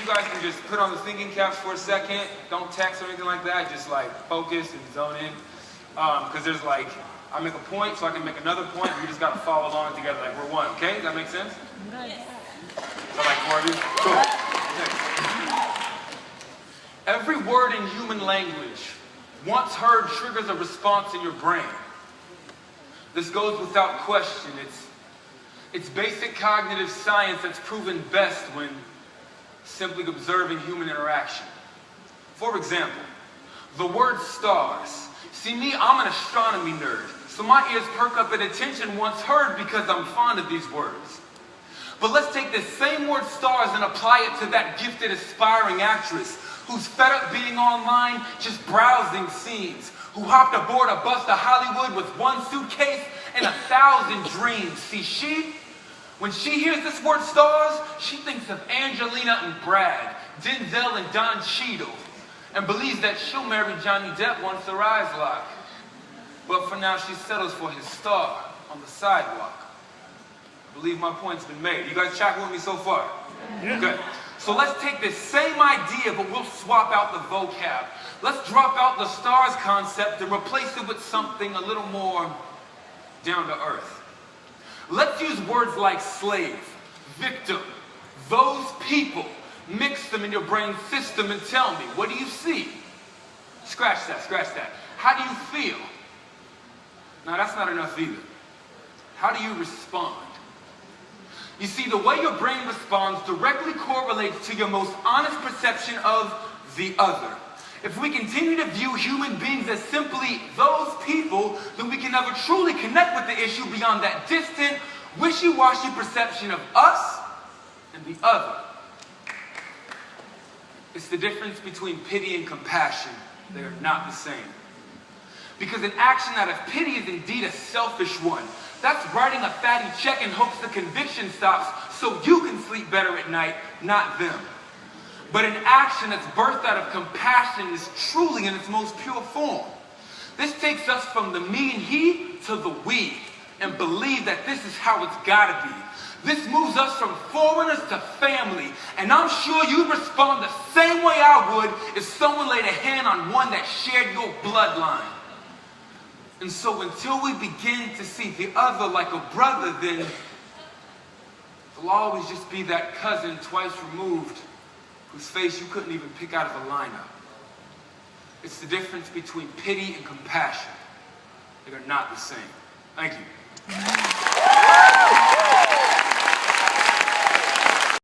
guys can just put on the thinking caps for a second. Don't text or anything like that. Just like focus and zone in. Because there's like, I make a point, so I can make another point. We just got to follow along together like we're one. Okay? Does that make sense? So like 4 of you? Cool. Okay. Every word in human language, once heard, triggers a response in your brain. This goes without question. It's basic cognitive science that's proven best when simply observing human interaction. For example, the word stars. See me, I'm an astronomy nerd, so my ears perk up at attention once heard because I'm fond of these words. But let's take this same word stars and apply it to that gifted aspiring actress who's fed up being online, just browsing scenes, who hopped aboard a bus to Hollywood with 1 suitcase and 1,000 dreams. See, when she hears this word stars, she thinks of Angelina and Brad, Denzel and Don Cheadle, and believes that she'll marry Johnny Depp once her eyes lock. But for now, she settles for his star on the sidewalk. I believe my point's been made. You guys tracking with me so far? Yeah. Good. So let's take this same idea, but we'll swap out the vocab. Let's drop out the stars concept and replace it with something a little more down to earth. Let's use words like slave, victim, those people. Mix them in your brain system and tell me, what do you see? Scratch that, scratch that. How do you feel? Now that's not enough either. How do you respond? You see, the way your brain responds directly correlates to your most honest perception of the other. If we continue to view human beings as simply those people, then we can never truly connect with the issue beyond that distant, wishy-washy perception of us and the other. It's the difference between pity and compassion. They are not the same. Because an action out of pity is indeed a selfish one. That's writing a fatty check in hopes the conviction stops so you can sleep better at night, not them. But an action that's birthed out of compassion is truly in its most pure form. This takes us from the me and he to the we, and believe that this is how it's gotta be. This moves us from foreigners to family, and I'm sure you'd respond the same way I would if someone laid a hand on one that shared your bloodline. And so until we begin to see the other like a brother, then there'll always just be that cousin twice removed whose face you couldn't even pick out of a lineup. It's the difference between pity and compassion. They are not the same. Thank you.